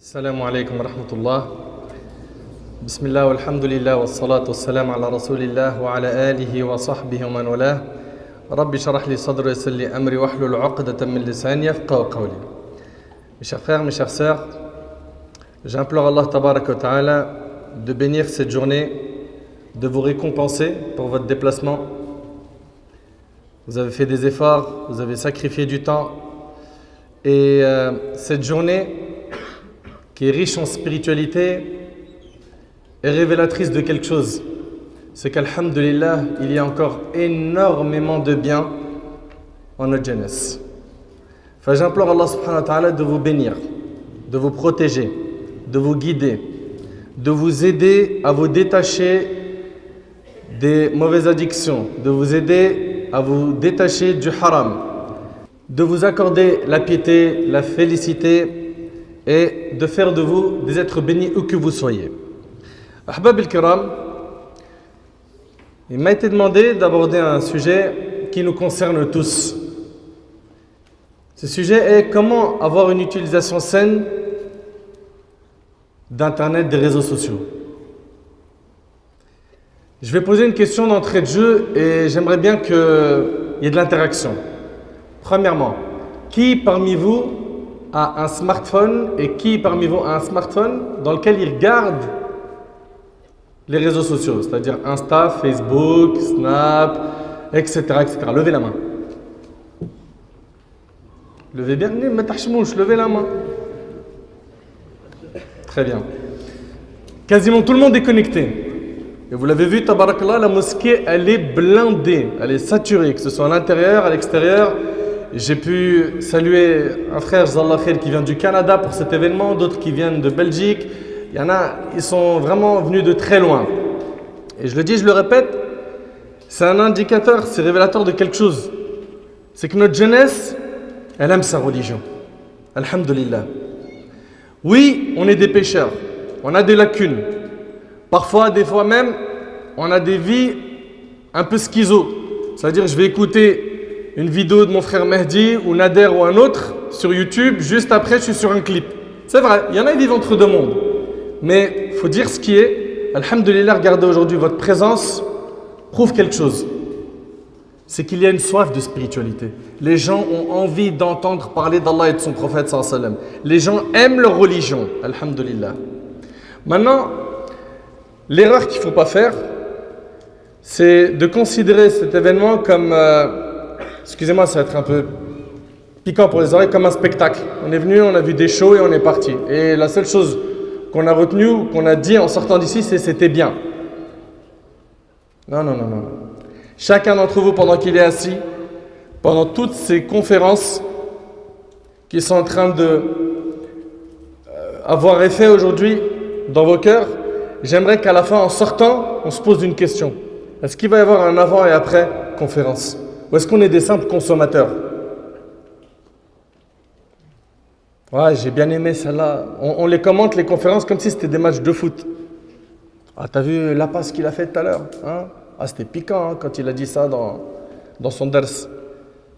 السلام عليكم ورحمة الله. بسم الله والحمد لله والصلاة والسلام على رسول الله وعلى آله وصحبه ومن والاه. ربي اشرح لي صدري ويسر لي أمري واحلل عقدة من لساني يفقهوا قولي. Mes chers frères, mes chères sœurs, j'implore Allah Tabarak wa Ta'ala de bénir cette journée, de vous récompenser pour votre déplacement. Vous avez fait des efforts, vous avez sacrifié du temps. Et cette journée qui est riche en spiritualité est révélatrice de quelque chose. C'est qu'alhamdulillah, il y a encore énormément de bien en notre jeunesse. Enfin, j'implore Allah subhanahu wa ta'ala de vous bénir, de vous protéger, de vous guider, de vous aider à vous détacher des mauvaises addictions, de vous aider à vous détacher du haram, de vous accorder la piété, la félicité et de faire de vous des êtres bénis où que vous soyez. Ahbab al-Kiram, il m'a été demandé d'aborder un sujet qui nous concerne tous. Ce sujet est comment avoir une utilisation saine d'Internet, des réseaux sociaux. Je vais poser une question d'entrée de jeu et j'aimerais bien qu'il y ait de l'interaction. Premièrement, qui parmi vous a un smartphone et qui parmi vous a un smartphone dans lequel il regarde les réseaux sociaux, c'est-à-dire Insta, Facebook, Snap, etc., etc. Levez la main. Levez bien, levez la main. Très bien. Quasiment tout le monde est connecté. Et vous l'avez vu, tabarakallah, la mosquée, elle est blindée, elle est saturée, que ce soit à l'intérieur, à l'extérieur. J'ai pu saluer un frère, Zallah Khair, qui vient du Canada pour cet événement, d'autres qui viennent de Belgique. Il y en a, ils sont vraiment venus de très loin. Et je le dis, je le répète, c'est un indicateur, c'est révélateur de quelque chose. C'est que notre jeunesse, elle aime sa religion. Alhamdulillah. Oui, on est des pécheurs, on a des lacunes. Parfois, des fois même, on a des vies un peu schizo. C'est-à-dire, je vais écouter une vidéo de mon frère Mehdi ou Nader ou un autre sur YouTube, juste après, je suis sur un clip. C'est vrai, il y en a qui vivent entre deux mondes. Mais il faut dire ce qui est. Alhamdulillah, regardez aujourd'hui, votre présence prouve quelque chose. C'est qu'il y a une soif de spiritualité. Les gens ont envie d'entendre parler d'Allah et de son prophète sallallahu alayhi wa sallam. Les gens aiment leur religion. Alhamdulillah. Maintenant, l'erreur qu'il ne faut pas faire, c'est de considérer cet événement comme, excusez-moi, ça va être un peu piquant pour les oreilles, comme un spectacle. On est venu, on a vu des shows et on est parti. Et la seule chose qu'on a retenue ou qu'on a dit en sortant d'ici, c'est c'était bien. Non, non, non, non. Chacun d'entre vous, pendant qu'il est assis, pendant toutes ces conférences qui sont en train de avoir effet aujourd'hui dans vos cœurs, j'aimerais qu'à la fin, en sortant, on se pose une question. Est-ce qu'il va y avoir un avant et après conférence? Ou est-ce qu'on est des simples consommateurs? Ouais, j'ai bien aimé celle-là. On les commente, les conférences, comme si c'était des matchs de foot. Ah, t'as vu la passe qu'il a faite tout à l'heure, hein? Ah, c'était piquant, hein, quand il a dit ça dans son dars.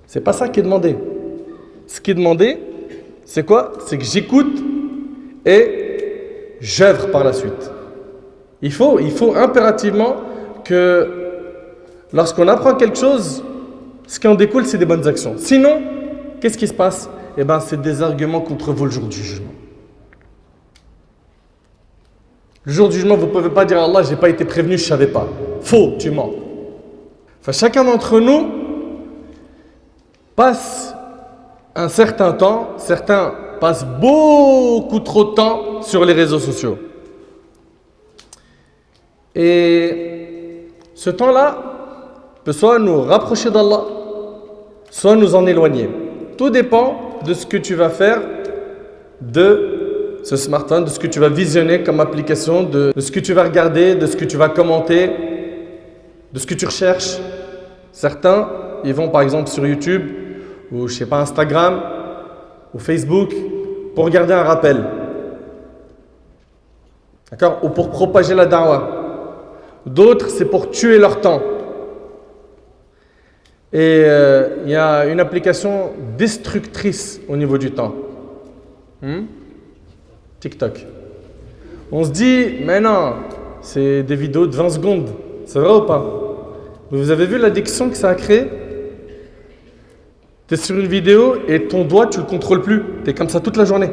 C'est pas ça qui est demandé. Ce qui est demandé, c'est quoi? C'est que j'écoute et j'œuvre par la suite. Il faut impérativement que lorsqu'on apprend quelque chose, ce qui en découle, c'est des bonnes actions. Sinon, qu'est-ce qui se passe? Eh bien, c'est des arguments contre vous le jour du jugement. Le jour du jugement, vous ne pouvez pas dire à Allah, je n'ai pas été prévenu, je ne savais pas. Faux, tu mens. Enfin, chacun d'entre nous passe un certain temps, certains passent beaucoup trop de temps sur les réseaux sociaux. Et ce temps-là peut soit nous rapprocher d'Allah, soit nous en éloigner. Tout dépend de ce que tu vas faire de ce smartphone, de ce que tu vas visionner comme application, de ce que tu vas regarder, de ce que tu vas commenter, de ce que tu recherches. Certains, ils vont par exemple sur YouTube ou je sais pas Instagram ou Facebook pour regarder un rappel. D'accord? Ou pour propager la da'wah. D'autres, c'est pour tuer leur temps. Et il y a une application destructrice au niveau du temps. TikTok. On se dit, mais non, c'est des vidéos de 20 secondes. C'est vrai ou pas? Mais vous avez vu l'addiction que ça a créé? Tu es sur une vidéo et ton doigt, tu ne le contrôles plus. Tu es comme ça toute la journée.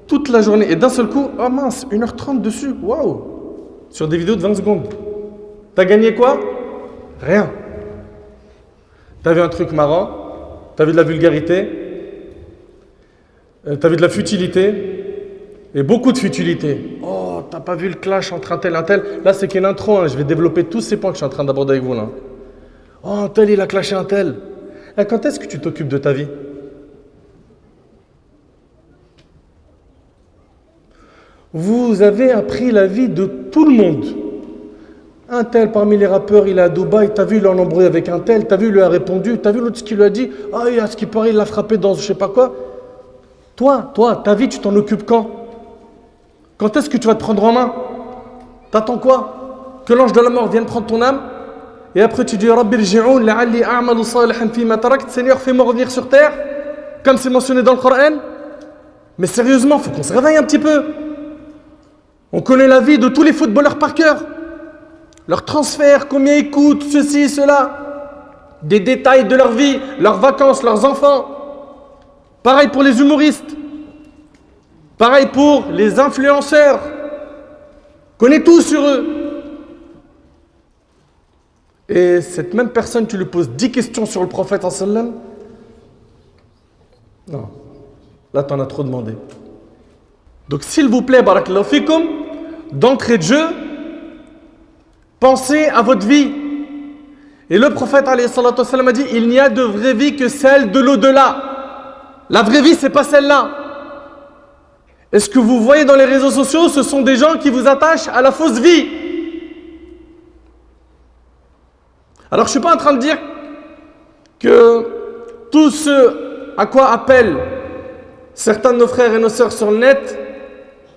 Toute la journée. Et d'un seul coup, oh mince, 1h30 dessus. Waouh! Sur des vidéos de 20 secondes. T'as gagné quoi? Rien. T'as vu un truc marrant? T'as vu de la vulgarité? T'as vu de la futilité? Et beaucoup de futilité. Oh, t'as pas vu le clash entre un tel et un tel? Là, c'est qu'une intro. Hein. Je vais développer tous ces points que je suis en train d'aborder avec vous là. Oh, un tel, il a clashé un tel. Et quand est-ce que tu t'occupes de ta vie? Vous avez appris la vie de tout le monde. Un tel parmi les rappeurs, il est à Dubaï, t'as vu, il en embrouillé avec un tel, t'as vu, il lui a répondu, t'as vu l'autre ce qu'il lui a dit, ah, à ce qui paraît, il l'a frappé dans je sais pas quoi. Toi, ta vie, tu t'en occupes quand? Quand est-ce que tu vas te prendre en main? T'attends quoi? Que l'ange de la mort vienne prendre ton âme? Et après tu dis, Rabbi rji'oun la'alli a'malu salihan fima tarakt, Seigneur, fais-moi revenir sur terre, comme c'est mentionné dans le Coran. Mais sérieusement, il faut qu'on se réveille un petit peu. On connaît la vie de tous les footballeurs par cœur. Leurs transferts, combien ils coûtent, ceci, cela. Des détails de leur vie, leurs vacances, leurs enfants. Pareil pour les humoristes. Pareil pour les influenceurs. Connais tout sur eux. Et cette même personne, tu lui poses 10 questions sur le prophète sallam. Non. Là, tu en as trop demandé. Donc, s'il vous plaît, barakallahu fikum, d'entrée de jeu, pensez à votre vie. Et le prophète alayhi salatu wassalam a dit, il n'y a de vraie vie que celle de l'au-delà. La vraie vie, c'est pas celle-là. Est-ce que vous voyez dans les réseaux sociaux, ce sont des gens qui vous attachent à la fausse vie? Alors, je ne suis pas en train de dire que tout ce à quoi appellent certains de nos frères et nos sœurs sur le net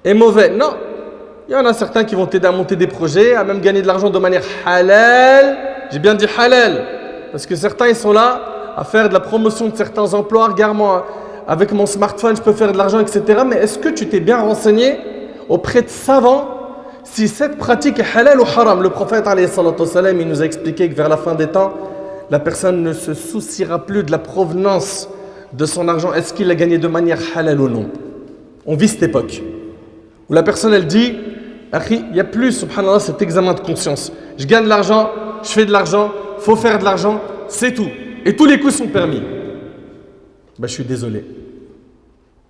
est mauvais. Non. Il y en a certains qui vont t'aider à monter des projets, à même gagner de l'argent de manière halal. J'ai bien dit halal. Parce que certains, ils sont là à faire de la promotion de certains emplois. Regarde-moi, avec mon smartphone, je peux faire de l'argent, etc. Mais est-ce que tu t'es bien renseigné auprès de savants si cette pratique est halal ou haram? Le prophète, alayhi salatu wassalam, il nous a expliqué que vers la fin des temps, la personne ne se souciera plus de la provenance de son argent. Est-ce qu'il a gagné de manière halal ou non? On vit cette époque où la personne, elle dit, il n'y a plus, subhanallah, cet examen de conscience. Je gagne de l'argent, je fais de l'argent, il faut faire de l'argent, c'est tout. Et tous les coups sont permis. Je suis désolé.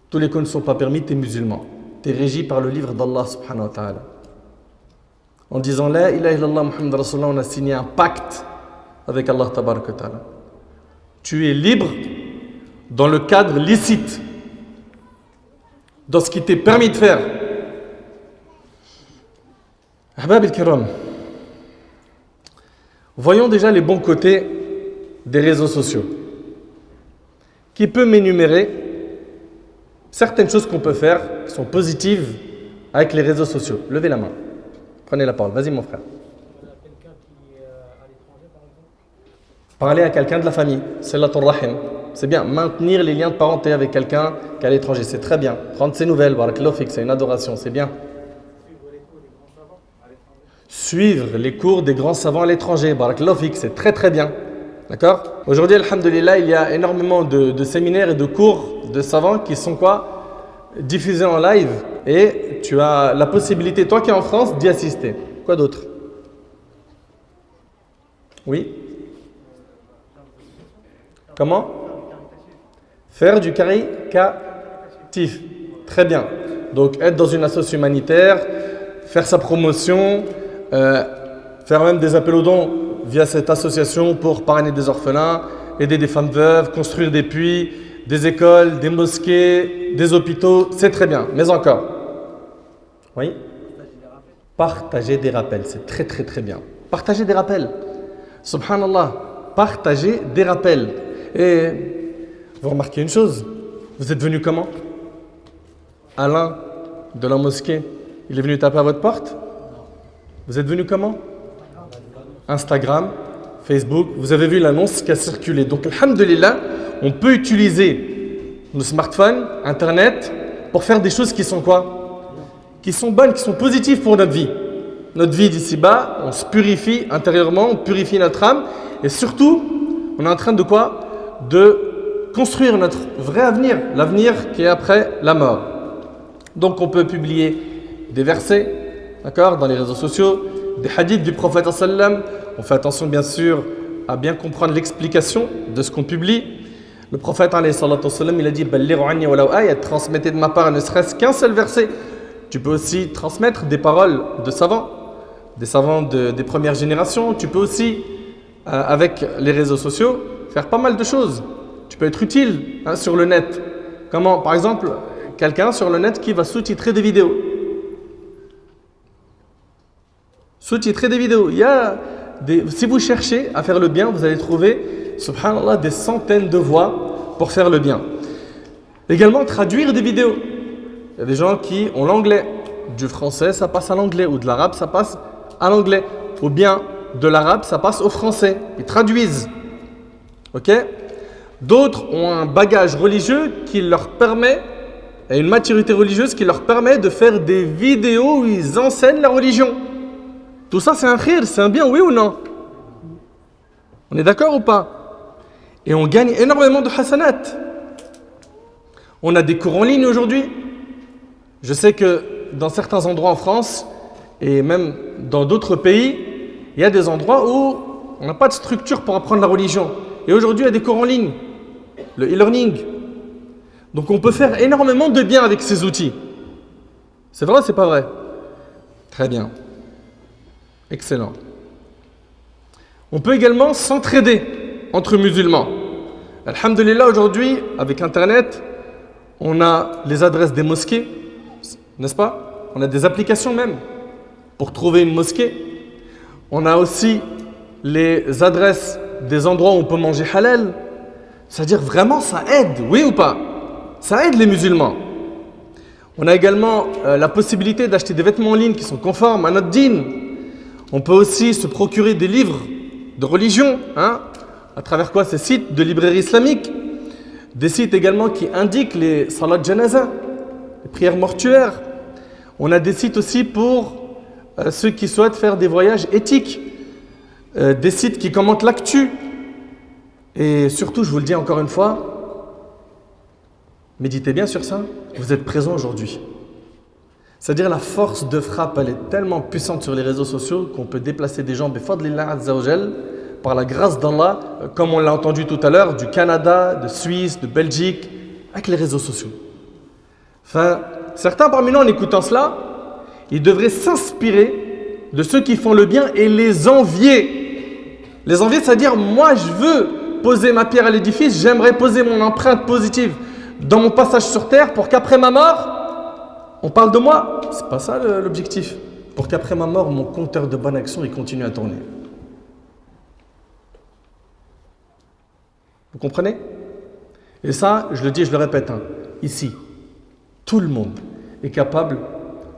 Tous les coups ne sont pas permis, tu es musulman. Tu es régi par le livre d'Allah subhanahu wa ta'ala. En disant La ilaha illallah Muhammad Rasulullah, on a signé un pacte avec Allah tabaraka wa ta'ala. Tu es libre dans le cadre licite, dans ce qui t'est permis de faire. Ahbab al-kiram, voyons déjà les bons côtés des réseaux sociaux. Qui peut m'énumérer certaines choses qu'on peut faire qui sont positives avec les réseaux sociaux? Levez la main. Prenez la parole. Vas-y, mon frère. Parler à quelqu'un de la famille. Silatul rahim. C'est bien. Maintenir les liens de parenté avec quelqu'un qui est à l'étranger. C'est très bien. Prendre ses nouvelles. Barakallahu fik. C'est une adoration. C'est bien. Suivre les cours des grands savants à l'étranger. Barakallahu fik. C'est très très bien. D'accord? Aujourd'hui, alhamdulillah, il y a énormément de séminaires et de cours de savants qui sont quoi? Diffusés en live. Et tu as la possibilité, toi qui es en France, d'y assister. Quoi d'autre? Oui? Comment? Faire du caritatif. Très bien. Donc, être dans une association humanitaire, faire sa promotion, faire même des appels aux dons via cette association pour parrainer des orphelins, aider des femmes veuves, construire des puits, des écoles, des mosquées, des hôpitaux, c'est très bien. Mais encore. Oui? Partager des rappels, c'est très très très bien. Partager des rappels. Subhanallah, partager des rappels. Et vous remarquez une chose, vous êtes venu comment? Alain de la mosquée, il est venu taper à votre porte? Vous êtes venu comment? Instagram, Facebook, vous avez vu l'annonce qui a circulé. Donc, alhamdulillah, on peut utiliser nos smartphones, Internet, pour faire des choses qui sont quoi? qui sont bonnes, qui sont positives pour notre vie. Notre vie d'ici-bas, on se purifie intérieurement, on purifie notre âme. Et surtout, on est en train de quoi? De construire notre vrai avenir, l'avenir qui est après la mort. Donc on peut publier des versets, d'accord, dans les réseaux sociaux, des hadiths du prophète sallam. On fait attention bien sûr à bien comprendre l'explication de ce qu'on publie. Le prophète sallam, il a dit transmettez de ma part ne serait-ce qu'un seul verset. Tu peux aussi transmettre des paroles de savants, des savants des premières générations. Tu peux aussi, avec les réseaux sociaux, faire pas mal de choses. Tu peux être utile sur le net. Comment, par exemple, quelqu'un sur le net qui va sous-titrer des vidéos. Sous-titrer des vidéos. Si vous cherchez à faire le bien, vous allez trouver, subhanallah, des centaines de voies pour faire le bien. Également, traduire des vidéos. Il y a des gens qui ont l'anglais. Du français, ça passe à l'anglais. Ou de l'arabe, ça passe à l'anglais. Ou bien de l'arabe, ça passe au français. Ils traduisent. Ok? D'autres ont un bagage religieux qui leur permet, et une maturité religieuse qui leur permet de faire des vidéos où ils enseignent la religion. Tout ça, c'est un khir, c'est un bien, oui ou non? On est d'accord ou pas? Et on gagne énormément de hasanat. On a des cours en ligne aujourd'hui. Je sais que dans certains endroits en France, et même dans d'autres pays, il y a des endroits où on n'a pas de structure pour apprendre la religion. Et aujourd'hui, il y a des cours en ligne, le e-learning. Donc on peut faire énormément de bien avec ces outils. C'est vrai ou c'est pas vrai? Très bien. Excellent. On peut également s'entraider entre musulmans. Alhamdulillah, aujourd'hui, avec Internet, on a les adresses des mosquées, n'est-ce pas? On a des applications même pour trouver une mosquée. On a aussi les adresses des endroits où on peut manger halal. C'est-à-dire vraiment ça aide, oui ou pas? Ça aide les musulmans. On a également la possibilité d'acheter des vêtements en ligne qui sont conformes à notre dîn. On peut aussi se procurer des livres de religion, à travers quoi? Ces sites de librairie islamique. Des sites également qui indiquent les salat janaza, les prières mortuaires. On a des sites aussi pour ceux qui souhaitent faire des voyages éthiques. Des sites qui commentent l'actu. Et surtout, je vous le dis encore une fois, méditez bien sur ça, vous êtes présent aujourd'hui. C'est-à-dire la force de frappe, elle est tellement puissante sur les réseaux sociaux qu'on peut déplacer des gens bifadlillah azza wa jal, par la grâce d'Allah, comme on l'a entendu tout à l'heure, du Canada, de Suisse, de Belgique, avec les réseaux sociaux. Enfin, certains parmi nous, en écoutant cela, ils devraient s'inspirer de ceux qui font le bien et les envier. Les envier, c'est-à-dire, moi je veux poser ma pierre à l'édifice, j'aimerais poser mon empreinte positive dans mon passage sur terre pour qu'après ma mort, on parle de moi. C'est pas ça l'objectif. Pour qu'après ma mort, mon compteur de bonne action il continue à tourner. Vous comprenez? Et ça, je le dis et je le répète, ici, tout le monde est capable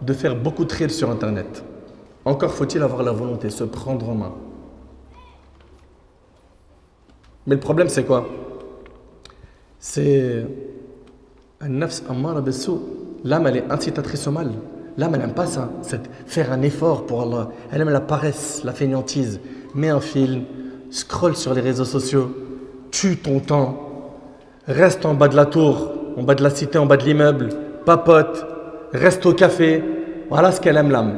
de faire beaucoup de trades sur Internet. Encore faut-il avoir la volonté, se prendre en main. Mais le problème, c'est quoi? C'est un nafs ammara bis-sou. L'âme, elle est incitatrice au mal. L'âme, elle n'aime pas ça. C'est faire un effort pour Allah. Elle aime la paresse, la fainéantise. Mets un film, scrolle sur les réseaux sociaux, tue ton temps, reste en bas de la tour, en bas de la cité, en bas de l'immeuble, papote, reste au café. Voilà ce qu'elle aime, l'âme.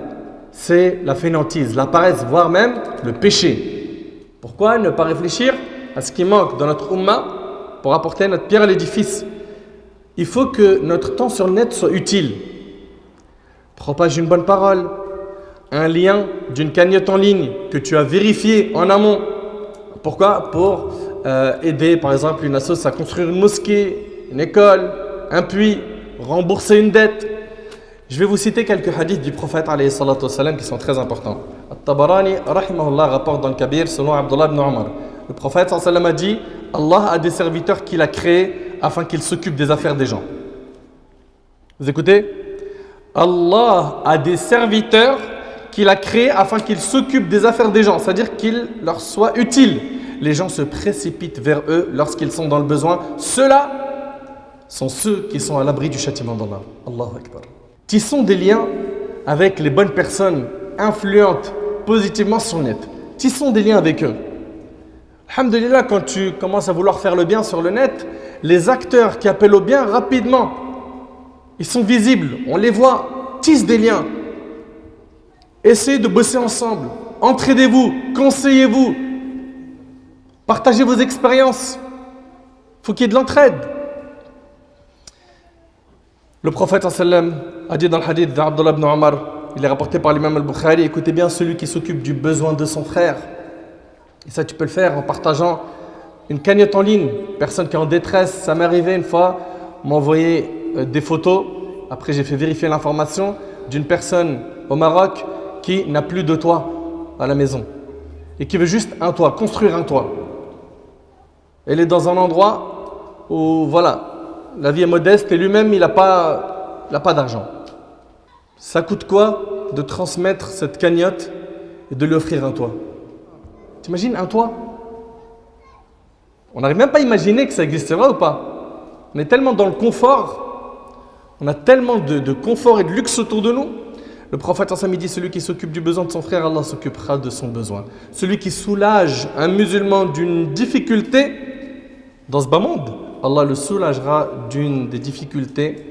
C'est la fainéantise, la paresse, voire même le péché. Pourquoi ne pas réfléchir à ce qui manque dans notre umma pour apporter notre pierre à l'édifice? Il faut que notre temps sur le net soit utile. Propage une bonne parole, un lien d'une cagnotte en ligne que tu as vérifié en amont. Pourquoi? Pour aider par exemple une association à construire une mosquée, une école, un puits, rembourser une dette. Je vais vous citer quelques hadiths du prophète alayhi salatu wassalam qui sont très importants. At-Tabarani rahimahullah rapporte dans le Kabir selon Abdullah ibn Umar. Le prophète sallallahu alayhi wa sallam a dit: Allah a des serviteurs qu'il a créés afin qu'ils s'occupent des affaires des gens. Vous écoutez? Allah a des serviteurs qu'il a créés afin qu'ils s'occupent des affaires des gens, c'est-à-dire qu'ils leur soient utiles. Les gens se précipitent vers eux lorsqu'ils sont dans le besoin. Ceux-là sont ceux qui sont à l'abri du châtiment d'Allah. Allahu Akbar. Tissons des liens avec les bonnes personnes influentes positivement sur le net. Tissons des liens avec eux. Alhamdulillah, quand tu commences à vouloir faire le bien sur le net, les acteurs qui appellent au bien rapidement, ils sont visibles, on les voit, tissent des liens. Essayez de bosser ensemble, entraidez-vous, conseillez-vous, partagez vos expériences. Il faut qu'il y ait de l'entraide. Le prophète sallam a dit dans le hadith d'Abdullah ibn Omar, il est rapporté par l'imam al-Bukhari, écoutez bien, celui qui s'occupe du besoin de son frère. Et ça, tu peux le faire en partageant une cagnotte en ligne. Personne qui est en détresse, ça m'est arrivé une fois, m'a envoyé des photos. Après, j'ai fait vérifier l'information d'une personne au Maroc qui n'a plus de toit à la maison et qui veut juste un toit, construire un toit. Elle est dans un endroit où, voilà, la vie est modeste et lui-même, il n'a pas d'argent. Ça coûte quoi de transmettre cette cagnotte et de lui offrir un toit? T'imagines un toit? On n'arrive même pas à imaginer que ça existera ou pas. On est tellement dans le confort, on a tellement de confort et de luxe autour de nous. Le prophète ensemble dit, celui qui s'occupe du besoin de son frère, Allah s'occupera de son besoin. Celui qui soulage un musulman d'une difficulté dans ce bas monde, Allah le soulagera d'une des difficultés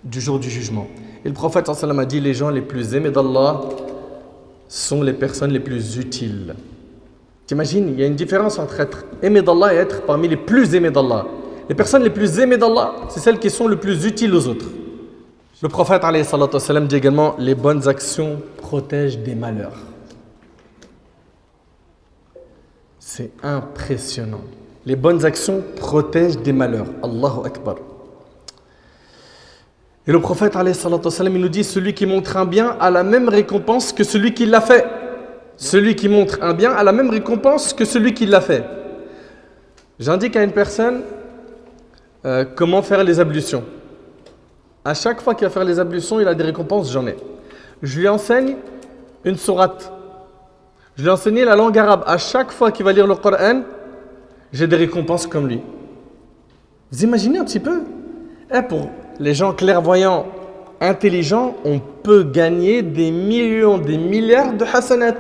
du jour du jugement. Et le prophète ensemble a dit, les gens les plus aimés d'Allah sont les personnes les plus utiles. T'imagines, il y a une différence entre être aimé d'Allah et être parmi les plus aimés d'Allah. Les personnes les plus aimées d'Allah, c'est celles qui sont le plus utiles aux autres. Le prophète alayhi salatu wassalam dit également, les bonnes actions protègent des malheurs. C'est impressionnant. Les bonnes actions protègent des malheurs. Allahu Akbar. Et le prophète alayhi salatu wassalam, il nous dit, celui qui montre un bien a la même récompense que celui qui l'a fait. Celui qui montre un bien a la même récompense que celui qui l'a fait. J'indique à une personne comment faire les ablutions. À chaque fois qu'il va faire les ablutions, il a des récompenses, j'en ai. Je lui enseigne une sourate. Je lui ai enseigné la langue arabe. À chaque fois qu'il va lire le Coran, j'ai des récompenses comme lui. Vous imaginez un petit peu? Et pour les gens clairvoyants, intelligents, on peut gagner des millions, des milliards de hasanat.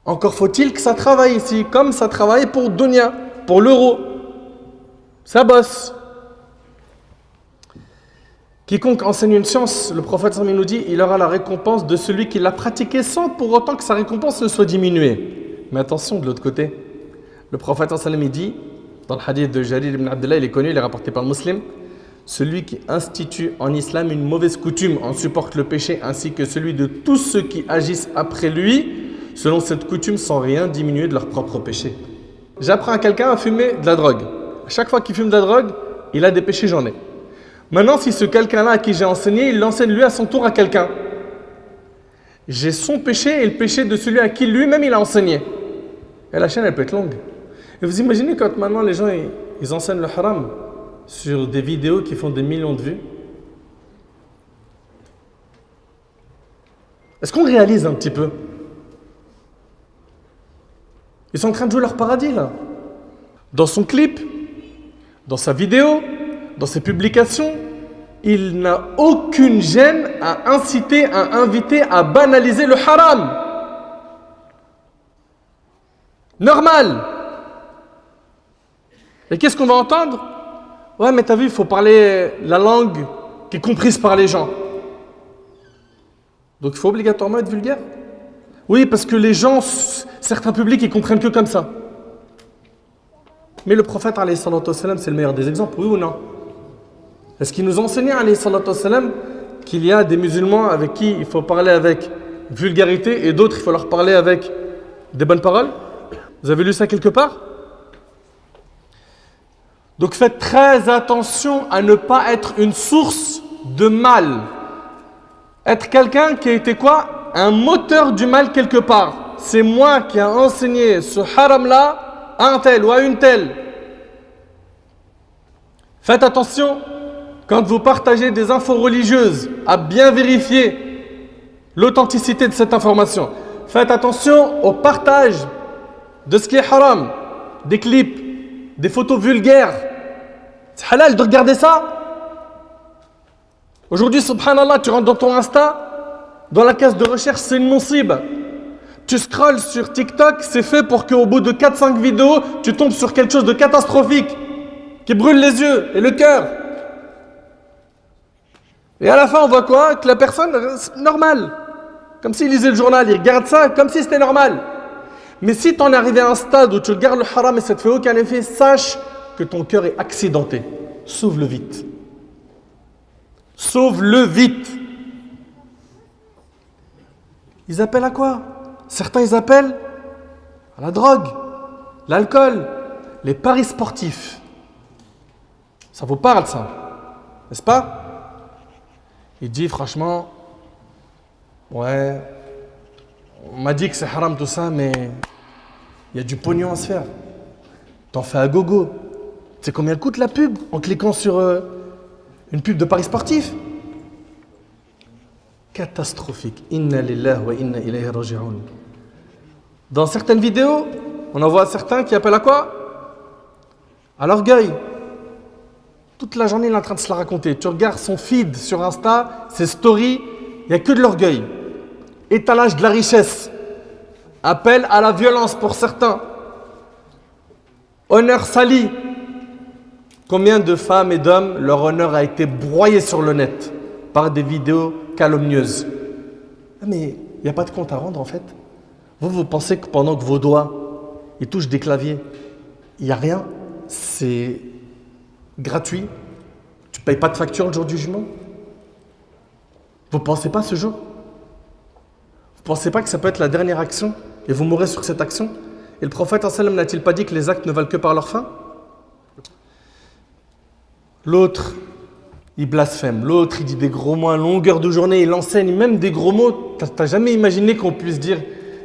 Encore faut-il que ça travaille ici, comme ça travaille pour Dunya, pour l'euro. Ça bosse. Quiconque enseigne une science, le prophète sallallahu alayhi wa sallam nous dit, il aura la récompense de celui qui l'a pratiquée sans pour autant que sa récompense ne soit diminuée. Mais attention de l'autre côté. Le prophète sallallahu alayhi wa sallam dit, dans le hadith de Jarir ibn Abdullah, il est connu, il est rapporté par le Muslim, celui qui institue en islam une mauvaise coutume en supporte le péché, ainsi que celui de tous ceux qui agissent après lui, selon cette coutume, sans rien diminuer de leur propre péché. J'apprends à quelqu'un à fumer de la drogue. À chaque fois qu'il fume de la drogue, il a des péchés, j'en ai. Maintenant, si ce quelqu'un-là à qui j'ai enseigné, il l'enseigne lui à son tour à quelqu'un, j'ai son péché et le péché de celui à qui lui-même il a enseigné. Et la chaîne, elle peut être longue. Et vous imaginez quand maintenant les gens ils enseignent le haram sur des vidéos qui font des millions de vues? Est-ce qu'on réalise un petit peu? Ils sont en train de jouer leur paradis là. Dans son clip, dans sa vidéo, dans ses publications, il n'a aucune gêne à inciter, à inviter, à banaliser le haram. Normal. Et qu'est-ce qu'on va entendre? Ouais, mais t'as vu, il faut parler la langue qui est comprise par les gens. Donc il faut obligatoirement être vulgaire? Oui, parce que les gens, certains publics, ils comprennent que comme ça. Mais le prophète, alayhi salatu wassalam, c'est le meilleur des exemples, oui ou non? Est-ce qu'il nous enseignait, alayhi salatu wassalam, qu'il y a des musulmans avec qui il faut parler avec vulgarité et d'autres, il faut leur parler avec des bonnes paroles? Vous avez lu ça quelque part? Donc faites très attention à ne pas être une source de mal. Être quelqu'un qui a été quoi? Un moteur du mal quelque part. C'est moi qui ai enseigné ce haram-là à un tel ou à une telle. Faites attention quand vous partagez des infos religieuses à bien vérifier l'authenticité de cette information. Faites attention au partage de ce qui est haram, des clips, des photos vulgaires. C'est halal de regarder ça? Aujourd'hui, subhanallah, tu rentres dans ton Insta, dans la case de recherche, c'est une monsib. Tu scrolles sur TikTok, c'est fait pour qu'au bout de 4-5 vidéos, tu tombes sur quelque chose de catastrophique, qui brûle les yeux et le cœur. Et à la fin, on voit quoi? Que la personne, c'est normal. Comme s'il lisait le journal, il regarde ça comme si c'était normal. Mais si tu en es arrivé à un stade où tu regardes le haram et ça ne te fait aucun effet, sache que ton cœur est accidenté. Sauve-le vite. Sauve-le vite. Ils appellent à quoi? Certains, ils appellent à la drogue, l'alcool, les paris sportifs. Ça vous parle, ça, n'est-ce pas? Il dit, franchement, ouais, on m'a dit que c'est haram tout ça, mais il y a du pognon à se faire. T'en fais à gogo. Tu sais combien coûte la pub en cliquant sur une pub de paris sportifs? Catastrophique. Inna lillahi wa inna ilayhi raji'un. Dans certaines vidéos, on en voit certains qui appellent à quoi? À l'orgueil. Toute la journée, il est en train de se la raconter. Tu regardes son feed sur Insta, ses stories, il n'y a que de l'orgueil. Étalage de la richesse. Appel à la violence pour certains. Honneur sali. Combien de femmes et d'hommes, leur honneur a été broyé sur le net par des vidéos calomnieuses. Mais il n'y a pas de compte à rendre en fait. Vous pensez que pendant que vos doigts ils touchent des claviers, il n'y a rien, c'est gratuit. Tu ne payes pas de facture le jour du jugement. Vous ne pensez pas ce jour? Vous ne pensez pas que ça peut être la dernière action et vous mourrez sur cette action? Et le prophète n'a-t-il pas dit que les actes ne valent que par leur fin? L'autre, il blasphème. L'autre, il dit des gros mots à longueur de journée. Il enseigne même des gros mots. T'as jamais imaginé qu'on puisse dire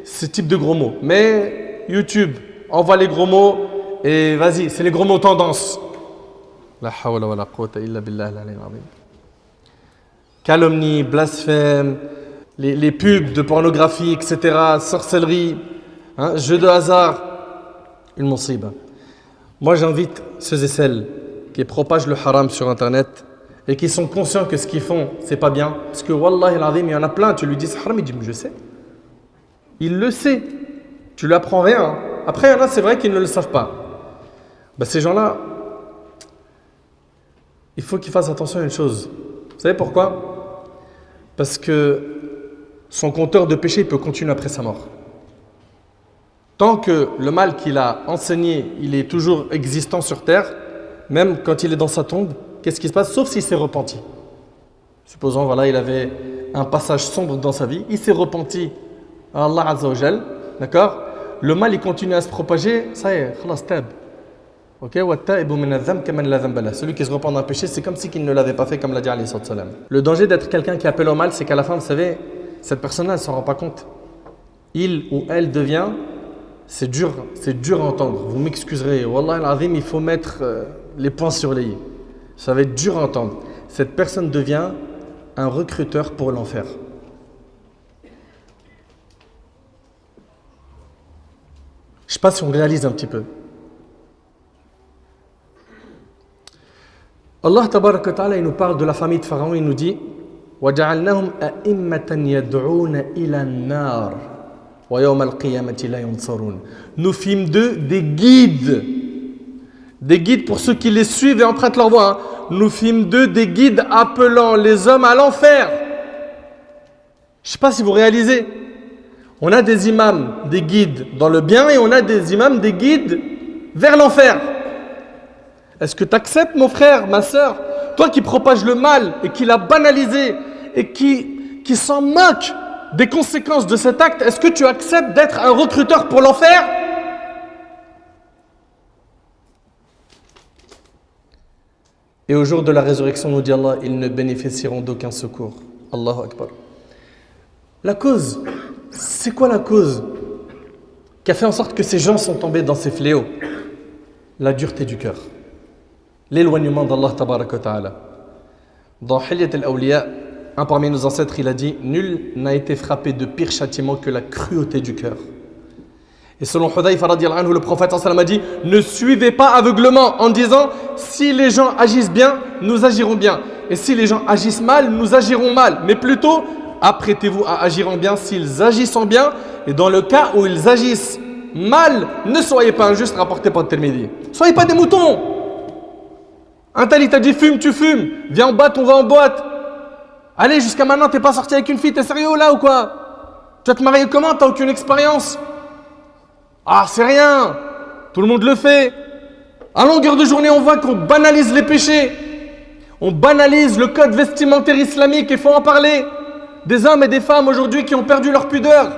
ce type de gros mots. Mais YouTube envoie les gros mots et vas-y, c'est les gros mots tendance. La hawla wa la quwwata illa billah al-ali al-azim. Calomnie, blasphème, les pubs de pornographie, etc., sorcellerie, jeux de hasard, une monsiba. Moi, j'invite ceux et celles qui propagent le haram sur Internet et qui sont conscients que ce qu'ils font, c'est pas bien. Parce que, wallahi al-azim, il y en a plein, tu lui dis c'est haram, il dit mais je sais. Il le sait. Tu lui apprends rien. Après, il y en a, c'est vrai qu'ils ne le savent pas. Ces gens-là, il faut qu'ils fassent attention à une chose. Vous savez pourquoi? Parce que son compteur de péché peut continuer après sa mort. Tant que le mal qu'il a enseigné, il est toujours existant sur terre, même quand il est dans sa tombe, qu'est-ce qui se passe? Sauf s'il s'est repenti. Supposons, voilà, il avait un passage sombre dans sa vie, il s'est repenti à Allah Azza wa Jal, d'accord? Le mal, il continue à se propager, ça y est, khalas tab. Ok? Celui qui se repent d'un péché, c'est comme si il ne l'avait pas fait, comme l'a dit alayhi salam. Le danger d'être quelqu'un qui appelle au mal, c'est qu'à la fin, vous savez, cette personne-là, elle ne s'en rend pas compte. Il ou elle devient, c'est dur à entendre. Vous m'excuserez, wallah al-azim, il faut mettre les points sur les i. Ça va être dur à entendre. Cette personne devient un recruteur pour l'enfer. Je ne sais pas si on réalise un petit peu. Allah tabarak wa ta'ala, il nous parle de la famille de Pharaon, il nous dit وَجَعَلْنَهُمْ أَئِمَّةً يَدْعُونَ إِلَى النَّارِ وَيَوْمَ الْقِيَامَةِ لَا يُنصَرُونَ. Nous fîmes d'eux des guides. Des guides pour ceux qui les suivent et empruntent leur voie. Nous fîmes d'eux des guides appelant les hommes à l'enfer. Je ne sais pas si vous réalisez. On a des imams, des guides dans le bien et on a des imams, des guides vers l'enfer. Est-ce que tu acceptes, mon frère, ma sœur, toi qui propages le mal et qui l'as banalisé et qui s'en moque des conséquences de cet acte, est-ce que tu acceptes d'être un recruteur pour l'enfer? Et au jour de la résurrection, nous dit Allah, ils ne bénéficieront d'aucun secours. Allahu Akbar. La cause, c'est quoi la cause qui a fait en sorte que ces gens sont tombés dans ces fléaux? La dureté du cœur. L'éloignement d'Allah tabaraka wa ta'ala. Dans Hilyat al-Awliya, un parmi nos ancêtres, il a dit « Nul n'a été frappé de pire châtiment que la cruauté du cœur. » Et selon Hudayfa radiyallahu anhu, le prophète sallallahu alayhi wa sallam a dit: ne suivez pas aveuglement en disant si les gens agissent bien, nous agirons bien. Et si les gens agissent mal, nous agirons mal. Mais plutôt, apprêtez-vous à agir en bien s'ils agissent en bien. Et dans le cas où ils agissent mal, ne soyez pas injustes, rapporté par Tirmidhi. Soyez pas des moutons. Un tel il t'a dit fume, tu fumes. Viens en boîte, on va en boîte. Allez, jusqu'à maintenant, t'es pas sorti avec une fille, t'es sérieux là ou quoi? Tu vas te marier comment? T'as aucune expérience. Ah, c'est rien. Tout le monde le fait. À longueur de journée, on voit qu'on banalise les péchés. On banalise le code vestimentaire islamique, il faut en parler. Des hommes et des femmes aujourd'hui qui ont perdu leur pudeur.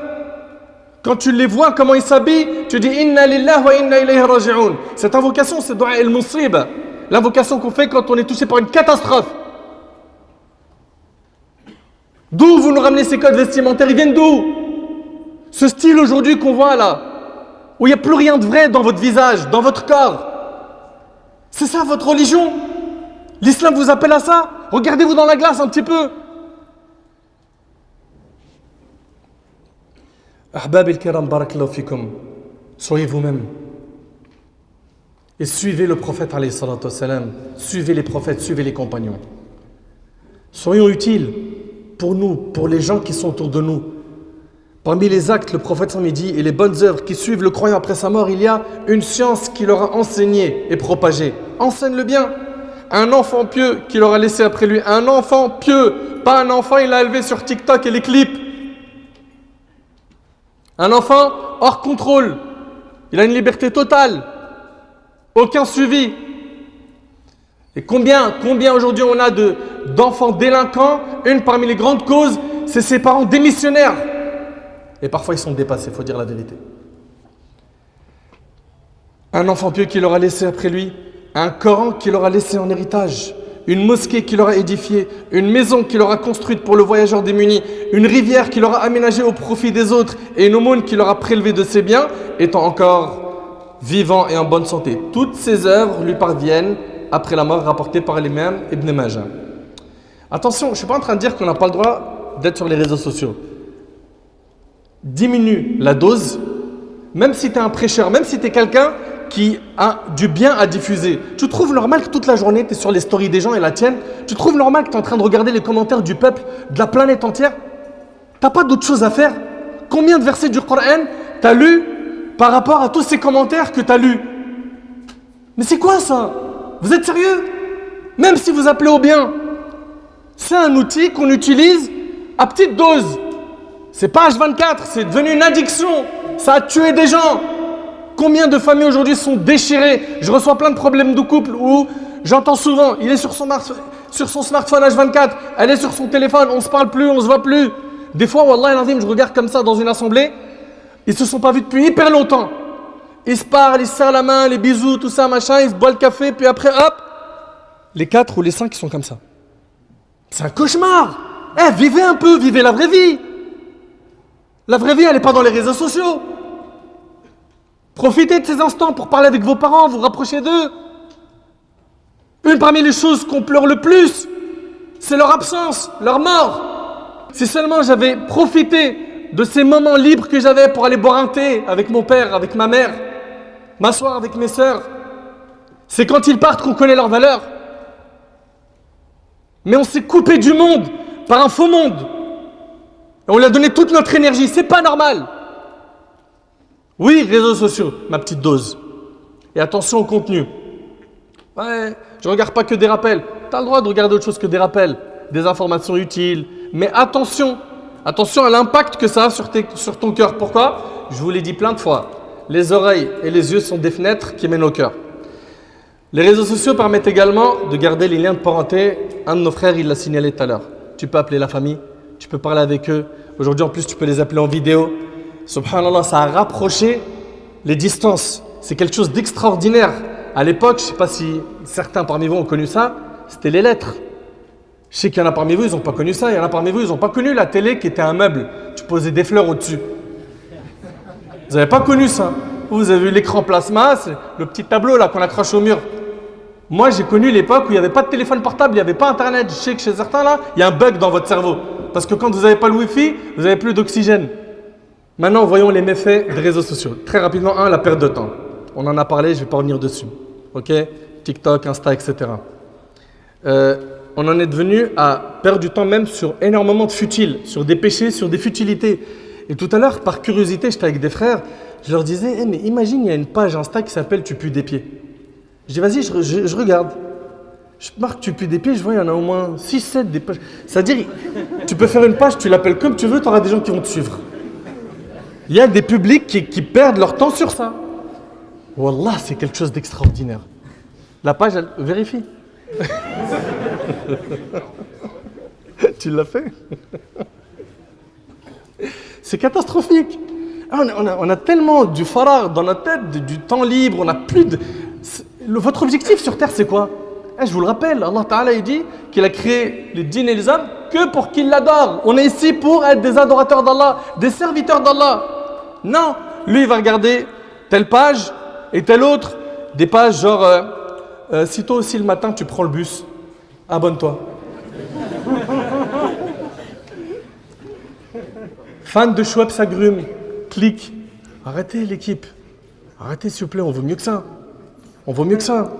Quand tu les vois, comment ils s'habillent, tu dis Inna lillahi wa inna ilayhi raji'un. Cette invocation, c'est Dua al-Musib. L'invocation qu'on fait quand on est touché par une catastrophe. D'où vous nous ramenez ces codes vestimentaires? Ils viennent d'où? Ce style aujourd'hui qu'on voit là, où il n'y a plus rien de vrai dans votre visage, dans votre corps. C'est ça votre religion? L'islam vous appelle à ça? Regardez-vous dans la glace un petit peu. Ahbab al-kiram, barakallahu fikum. Soyez vous-même. Et suivez le prophète alayhi salatu wassalam. Suivez les prophètes, suivez les compagnons. Soyons utiles pour nous, pour les gens qui sont autour de nous. Parmi les actes, le prophète s'en dit, et les bonnes œuvres qui suivent le croyant après sa mort, il y a une science qui leur a enseigné et propagé. Enseigne le bien. Un enfant pieux qui leur a laissé après lui. Un enfant pieux, pas un enfant il l'a élevé sur TikTok et les clips. Un enfant hors contrôle. Il a une liberté totale. Aucun suivi. Et combien aujourd'hui on a d'enfants délinquants? Une parmi les grandes causes, c'est ses parents démissionnaires. Et parfois ils sont dépassés, il faut dire la vérité. Un enfant pieux qui leur a laissé après lui, un Coran qui leur a laissé en héritage, une mosquée qui leur a édifié, une maison qui leur a construite pour le voyageur démuni, une rivière qui leur a aménagée au profit des autres et une aumône qui leur a prélevé de ses biens, étant encore vivant et en bonne santé. Toutes ces œuvres lui parviennent après la mort, rapportée par l'imam Ibn Majah. Attention, je ne suis pas en train de dire qu'on n'a pas le droit d'être sur les réseaux sociaux. Diminue la dose, même si tu es un prêcheur, même si tu es quelqu'un qui a du bien à diffuser. Tu trouves normal que toute la journée, tu es sur les stories des gens et la tienne? Tu trouves normal que tu es en train de regarder les commentaires du peuple, de la planète entière? Tu n'as pas d'autre chose à faire? Combien de versets du Coran tu as lu par rapport à tous ces commentaires que tu as lus? Mais c'est quoi ça? Vous êtes sérieux? Même si vous appelez au bien, c'est un outil qu'on utilise à petite dose. C'est pas H24, c'est devenu une addiction. Ça a tué des gens. Combien de familles aujourd'hui sont déchirées? Je reçois plein de problèmes de couple où j'entends souvent, il est sur son smartphone H24, elle est sur son téléphone, on se parle plus, on se voit plus. Des fois, Wallah al-Azim, je regarde comme ça dans une assemblée, ils se sont pas vus depuis hyper longtemps. Ils se parlent, ils se serrent la main, les bisous, tout ça, machin, ils se boivent le café, puis après, hop, les 4 ou les 5 qui sont comme ça. C'est un cauchemar. Vivez un peu, vivez la vraie vie. La vraie vie, elle n'est pas dans les réseaux sociaux. Profitez de ces instants pour parler avec vos parents, vous rapprocher d'eux. Une parmi les choses qu'on pleure le plus, c'est leur absence, leur mort. Si seulement j'avais profité de ces moments libres que j'avais pour aller boire un thé avec mon père, avec ma mère, m'asseoir avec mes sœurs, c'est quand ils partent qu'on connaît leurs valeurs. Mais on s'est coupé du monde par un faux monde. Et on lui a donné toute notre énergie, c'est pas normal. Oui, réseaux sociaux, ma petite dose. Et attention au contenu. Ouais, je regarde pas que des rappels. Tu as le droit de regarder autre chose que des rappels, des informations utiles. Mais attention à l'impact que ça a sur ton cœur. Pourquoi? Je vous l'ai dit plein de fois. Les oreilles et les yeux sont des fenêtres qui mènent au cœur. Les réseaux sociaux permettent également de garder les liens de parenté. Un de nos frères, il l'a signalé tout à l'heure. Tu peux appeler la famille, tu peux parler avec eux. Aujourd'hui, en plus, tu peux les appeler en vidéo. Subhanallah, ça a rapproché les distances. C'est quelque chose d'extraordinaire. À l'époque, je ne sais pas si certains parmi vous ont connu ça, c'était les lettres. Je sais qu'il y en a parmi vous, ils n'ont pas connu ça. Il y en a parmi vous, ils n'ont pas connu la télé qui était un meuble. Tu posais des fleurs au-dessus. Vous n'avez pas connu ça. Vous avez vu l'écran plasma, c'est le petit tableau là qu'on accroche au mur. Moi, j'ai connu l'époque où il n'y avait pas de téléphone portable, il n'y avait pas Internet. Je sais que chez certains là, il y a un bug dans votre cerveau. Parce que quand vous n'avez pas le Wi-Fi, vous n'avez plus d'oxygène. Maintenant, voyons les méfaits des réseaux sociaux. Très rapidement, la perte de temps. On en a parlé, je ne vais pas revenir dessus. Ok, TikTok, Insta, etc. On en est devenu à perdre du temps même sur énormément de futiles, sur des péchés, sur des futilités. Et tout à l'heure, par curiosité, j'étais avec des frères, je leur disais, mais imagine, il y a une page Insta qui s'appelle Tu pues des pieds. Je dis, vas-y, je regarde. Je marque Tu pues des pieds, je vois, il y en a au moins 6, 7 des pages. C'est-à-dire, tu peux faire une page, tu l'appelles comme tu veux, tu auras des gens qui vont te suivre. Il y a des publics qui perdent leur temps sur ça. Wallah, c'est quelque chose d'extraordinaire. La page, elle vérifie. Tu l'as fait? C'est catastrophique. On a tellement du farag dans notre tête, du temps libre, on n'a plus de... Votre objectif sur Terre, c'est quoi? Je vous le rappelle, Allah Ta'ala il dit qu'il a créé les djinns et les hommes que pour qu'ils l'adorent. On est ici pour être des adorateurs d'Allah, des serviteurs d'Allah. Non, lui il va regarder telle page et telle autre, des pages genre si toi aussi le matin tu prends le bus, abonne-toi. Fan de Schweppes agrumes, clique. Arrêtez l'équipe. Arrêtez s'il vous plaît, on vaut mieux que ça. On vaut mieux que ça.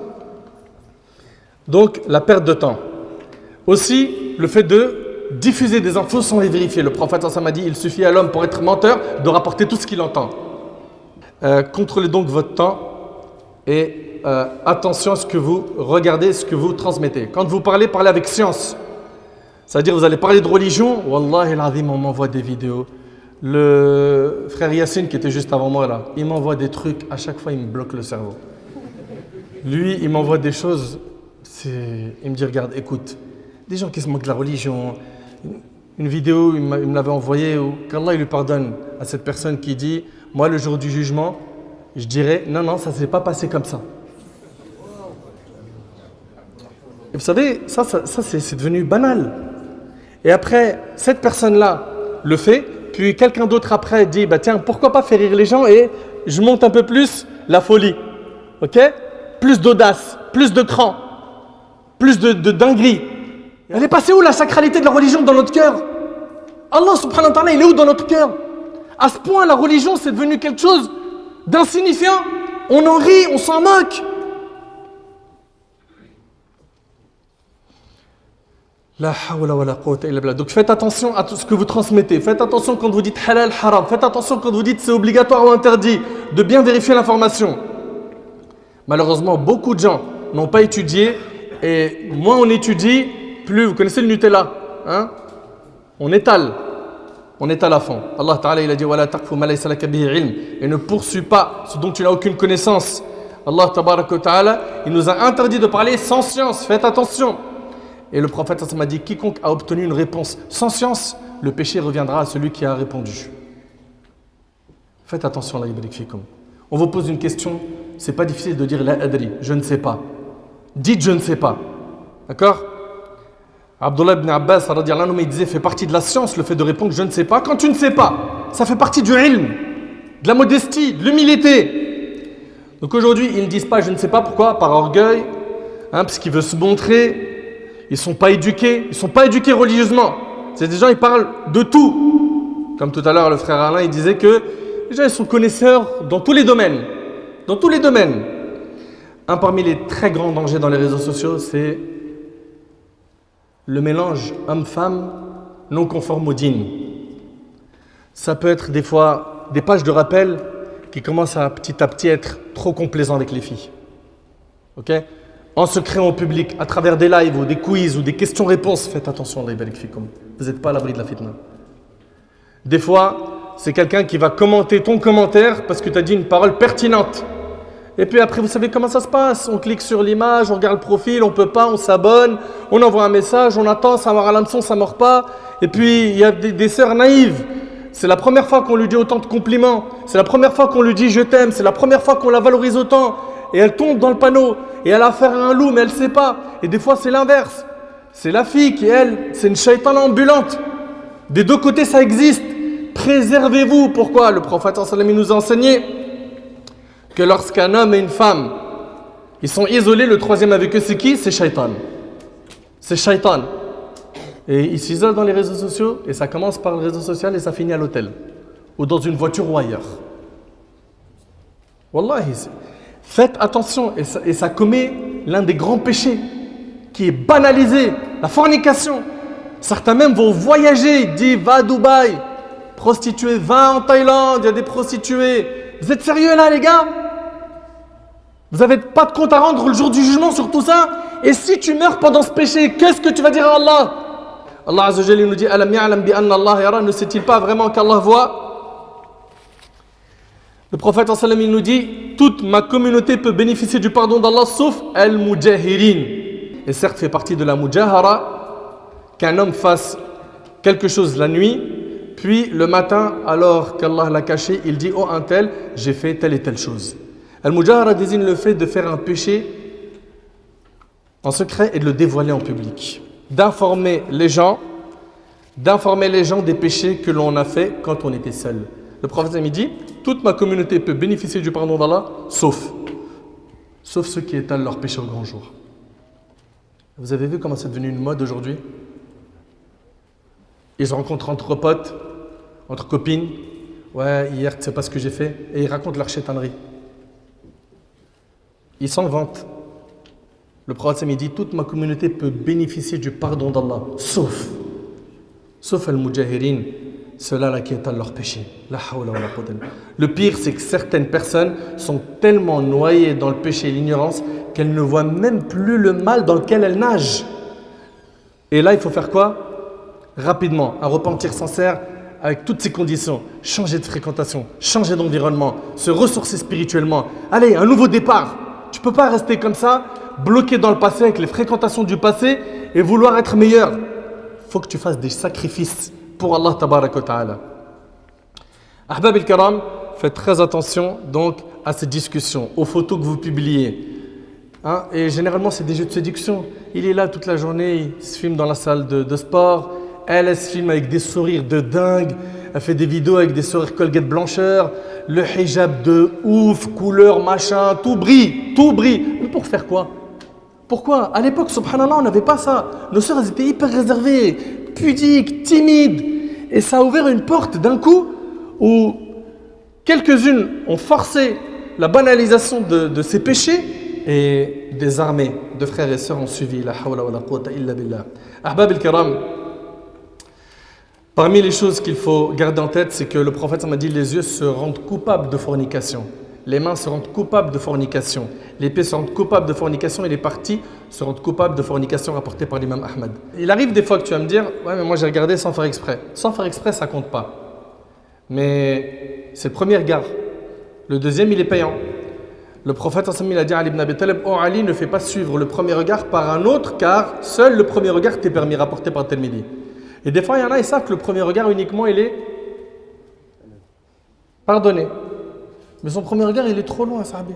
Donc la perte de temps. Aussi le fait de diffuser des infos sans les vérifier. Le prophète a dit, il suffit à l'homme pour être menteur de rapporter tout ce qu'il entend. Contrôlez donc votre temps et attention à ce que vous regardez, ce que vous transmettez. Quand vous parlez, parlez avec science. C'est-à-dire vous allez parler de religion, Wallahi al-Azim, on m'envoie des vidéos. Le frère Yassine qui était juste avant moi là, il m'envoie des trucs, à chaque fois il me bloque le cerveau. Lui, il m'envoie des choses, il me dit regarde, écoute, des gens qui se moquent de la religion, une vidéo, il me l'avait envoyée, qu'Allah il lui pardonne à cette personne qui dit, moi le jour du jugement, je dirais, non, ça ne s'est pas passé comme ça. Et vous savez, ça c'est devenu banal. Et après, cette personne-là le fait, puis quelqu'un d'autre après dit, tiens, pourquoi pas faire rire les gens et je monte un peu plus la folie. Ok? Plus d'audace, plus de cran, plus de dinguerie. Elle est passée où la sacralité de la religion dans notre cœur? Allah subhanahu wa ta'ala, il est où dans notre cœur? À ce point, la religion, c'est devenu quelque chose d'insignifiant. On en rit, on s'en moque. La hawla wa la quwwata illa billah. Donc faites attention à tout ce que vous transmettez. Faites attention quand vous dites halal, haram. Faites attention quand vous dites c'est obligatoire ou interdit. De bien vérifier l'information. Malheureusement, beaucoup de gens n'ont pas étudié. Et moins on étudie, plus, vous connaissez le Nutella, hein? On étale à fond. Allah Ta'ala il a dit wala taqfu ma laysa laka bihi ilm, et ne poursuis pas ce dont tu n'as aucune connaissance. Allah Ta'ala il nous a interdit de parler sans science. Faites attention. Et le prophète a dit quiconque a obtenu une réponse sans science, le péché reviendra à celui qui a répondu. Faites attention là, on vous pose une question, c'est pas difficile de dire la adri, je ne sais pas. Dites je ne sais pas. D'accord? Abdullah ibn Abbas il disait fait partie de la science le fait de répondre je ne sais pas quand tu ne sais pas. Ça fait partie du ilm, de la modestie, de l'humilité. Donc aujourd'hui ils ne disent pas je ne sais pas pourquoi, par orgueil, parce qu'ils veulent se montrer. Ils ne sont pas éduqués, religieusement. C'est des gens qui parlent de tout. Comme tout à l'heure le frère Alain il disait que les gens ils sont connaisseurs dans tous les domaines. Dans tous les domaines. Un parmi les très grands dangers dans les réseaux sociaux, c'est le mélange homme-femme non conforme au dîn. Ça peut être des fois des pages de rappel qui commencent à petit être trop complaisants avec les filles. Ok? En se créant au public, à travers des lives ou des quiz ou des questions-réponses, faites attention, vous n'êtes pas à l'abri de la fitna. Des fois, c'est quelqu'un qui va commenter ton commentaire parce que tu as dit une parole pertinente. Et puis après, vous savez comment ça se passe? On clique sur l'image, on regarde le profil, on peut pas, on s'abonne, on envoie un message, on attend, ça mord à l'hameçon, ça mord pas. Et puis, il y a des sœurs naïves. C'est la première fois qu'on lui dit autant de compliments. C'est la première fois qu'on lui dit je t'aime. C'est la première fois qu'on la valorise autant. Et elle tombe dans le panneau. Et elle a affaire à un loup, mais elle ne sait pas. Et des fois, c'est l'inverse. C'est la fille qui, elle, c'est une shaytana ambulante. Des deux côtés, ça existe. Préservez-vous. Pourquoi? Le prophète sallallahu alayhi wa sallam nous a enseigné que lorsqu'un homme et une femme, ils sont isolés, le troisième avec eux, c'est qui? C'est shaytan. C'est shaytan. Et ils s'isolent dans les réseaux sociaux, et ça commence par le réseau social et ça finit à l'hôtel. ou dans une voiture ou ailleurs. Wallahi, faites attention, et ça commet l'un des grands péchés qui est banalisé, la fornication. Certains même vont voyager, ils disent va à Dubaï, prostituée, va en Thaïlande, il y a des prostituées. Vous êtes sérieux là les gars? Vous n'avez pas de compte à rendre le jour du jugement sur tout ça? Et si tu meurs pendant ce péché, qu'est-ce que tu vas dire à Allah? Allah Azza wa Jalla nous dit Alam ya'lam bi anna Allah yara, ne sait-il pas vraiment qu'Allah voit? Le prophète sallallahu alayhi wa sallam, il nous dit toute ma communauté peut bénéficier du pardon d'Allah sauf al-mujahirin. Et certes fait partie de la mujahara qu'un homme fasse quelque chose la nuit, puis le matin, alors qu'Allah l'a caché, il dit oh un tel, j'ai fait telle et telle chose. Al-mujahara désigne le fait de faire un péché en secret et de le dévoiler en public, d'informer les gens des péchés que l'on a fait quand on était seul. Le prophète il dit toute ma communauté peut bénéficier du pardon d'Allah sauf ceux qui étalent leurs péchés au grand jour. Vous avez vu comment c'est devenu une mode aujourd'hui? Ils se rencontrent entre potes, entre copines. Ouais, hier, tu sais pas ce que j'ai fait. Et ils racontent leur chétanerie. Ils s'en vantent. Le prophète il dit toute ma communauté peut bénéficier du pardon d'Allah sauf al-mujahirin, ceux-là qui étalent leurs péchés. La hawla wa la quwwata. Le pire, c'est que certaines personnes sont tellement noyées dans le péché et l'ignorance qu'elles ne voient même plus le mal dans lequel elles nagent. Et là, il faut faire quoi? Rapidement, un repentir sincère avec toutes ces conditions. Changer de fréquentation, changer d'environnement, se ressourcer spirituellement. Allez, un nouveau départ. Tu ne peux pas rester comme ça, bloqué dans le passé avec les fréquentations du passé et vouloir être meilleur. Il faut que tu fasses des sacrifices pour Allah tabarak wa ta'ala. Ahbab al-Karam, faites très attention donc à ces discussions, aux photos que vous publiez. Hein? Et généralement, c'est des jeux de séduction. Il est là toute la journée, il se filme dans la salle de sport. Elle se filme avec des sourires de dingue. Elle fait des vidéos avec des sourires Colgate blancheur. Le hijab de ouf, couleur, machin, tout brille, tout brille. Mais pour faire quoi? Pourquoi? À l'époque, subhanallah, on n'avait pas ça. Nos sœurs, elles étaient hyper réservées, pudiques, timides. Et ça a ouvert une porte d'un coup où quelques-unes ont forcé la banalisation de ces péchés et des armées de frères et sœurs ont suivi. La hawla wa la quwwata illa billah. Ahbab al-Kiram, parmi les choses qu'il faut garder en tête, c'est que le prophète m'a dit les yeux se rendent coupables de fornication. Les mains se rendent coupables de fornication. Les pieds se rendent coupables de fornication et les parties se rendent coupables de fornication rapportées par l'imam Ahmad. Il arrive des fois que tu vas me dire « Ouais, mais moi j'ai regardé sans faire exprès. » Sans faire exprès, ça compte pas. Mais c'est le premier regard. Le deuxième, il est payant. Le prophète il a dit à Ali ibn Abi Talib « Oh Ali, ne fais pas suivre le premier regard par un autre car seul le premier regard t'est permis, rapporté par Tirmidhi. » Et des fois, il y en a, ils savent que le premier regard uniquement, il est pardonné. Mais son premier regard, il est trop loin, sahabi.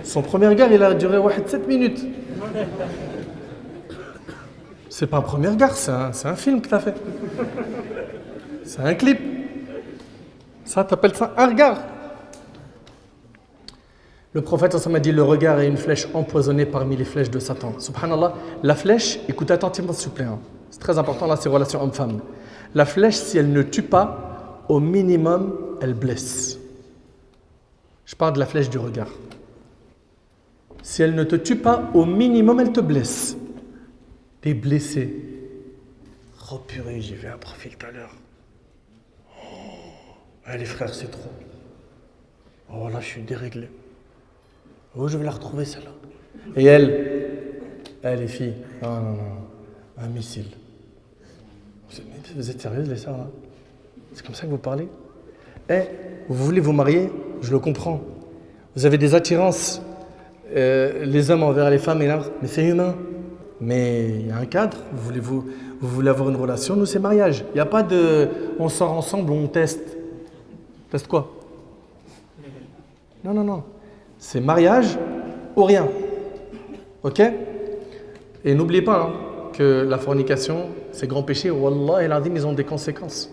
Son premier regard, il a duré 7 minutes. C'est pas un premier regard, c'est un film que tu as fait. C'est un clip. Ça, t'appelles ça un regard. Le prophète m'a dit le regard est une flèche empoisonnée parmi les flèches de Satan. Subhanallah, la flèche, écoutez attentivement s'il vous plaît. C'est très important là, ces relations hommes-femmes. La flèche, si elle ne tue pas, au minimum, elle blesse. Je parle de la flèche du regard. Si elle ne te tue pas, au minimum, elle te blesse. T'es blessé. Oh purée, j'ai vu un profil tout à l'heure. Oh, les frères, c'est trop. Oh là, je suis déréglé. Oh, je vais la retrouver celle-là. Et elle, les filles, non, un missile. Vous êtes sérieuses, les sœurs, hein? C'est comme ça que vous parlez? Vous voulez vous marier? Je le comprends. Vous avez des attirances, les hommes envers les femmes, mais c'est humain. Mais il y a un cadre, vous voulez avoir une relation, nous c'est mariage. Il n'y a pas de on sort ensemble, on teste. Teste quoi? Non. C'est mariage ou rien. Ok? Et n'oubliez pas que la fornication, ces grands péchés, wallah et l'azim, ils ont des conséquences.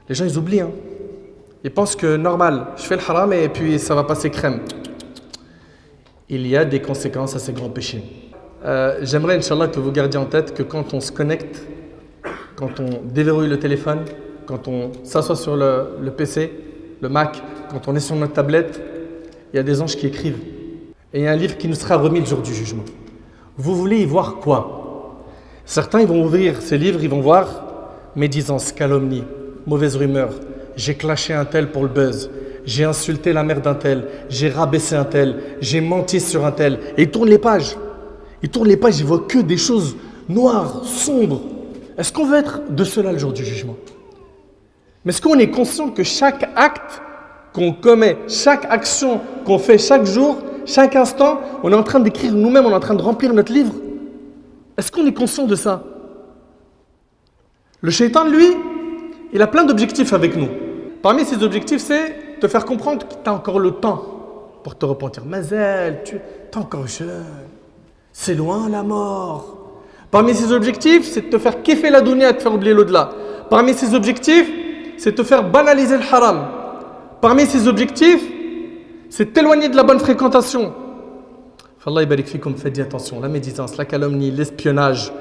Les gens, ils oublient. Ils pensent que normal, je fais le haram et puis ça va passer crème. Il y a des conséquences à ces grands péchés. J'aimerais, Inch'Allah, que vous gardiez en tête que quand on se connecte quand on déverrouille le téléphone, quand on s'assoit sur le PC, le Mac, quand on est sur notre tablette, il y a des anges qui écrivent. Et il y a un livre qui nous sera remis le jour du jugement. Vous voulez y voir quoi? Certains ils vont ouvrir ces livres, ils vont voir médisance, calomnie, mauvaise rumeur. J'ai clashé un tel pour le buzz. J'ai insulté la mère d'un tel. J'ai rabaissé un tel. J'ai menti sur un tel. Et ils tournent les pages. Ils voient que des choses noires, sombres. Est-ce qu'on veut être de cela le jour du jugement? Mais est-ce qu'on est conscient que chaque acte qu'on commet, chaque action qu'on fait chaque jour, chaque instant, on est en train d'écrire nous-mêmes, on est en train de remplir notre livre? Est-ce qu'on est conscient de ça? Le shaitan, lui, il a plein d'objectifs avec nous. Parmi ces objectifs, c'est te faire comprendre que tu as encore le temps pour te repentir. Mazel, tu es encore jeune. C'est loin la mort. Parmi ces objectifs, c'est de te faire kiffer la dunya et te faire oublier l'au-delà. Parmi ces objectifs, c'est de te faire banaliser le haram. Parmi ces objectifs, c'est de t'éloigner de la bonne fréquentation. Fallah ibarik fikum, faites attention. La médisance, la calomnie, l'espionnage,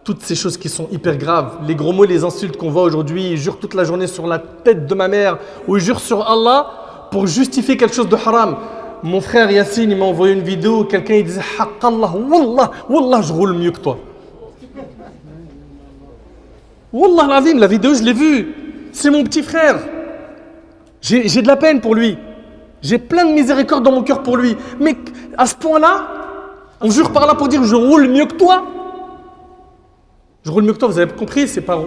toutes ces choses qui sont hyper graves, les gros mots, les insultes qu'on voit aujourd'hui, ils jurent toute la journée sur la tête de ma mère ou ils jurent sur Allah pour justifier quelque chose de haram. Mon frère Yassine, il m'a envoyé une vidéo où quelqu'un il disait Haqq Allah, Wallah, Wallah, je roule mieux que toi. Wallah l'azim, la vidéo, je l'ai vue. C'est mon petit frère. J'ai de la peine pour lui. J'ai plein de miséricorde dans mon cœur pour lui. Mais à ce point-là, on jure par là pour dire je roule mieux que toi. Je roule mieux que toi, vous avez compris, c'est pas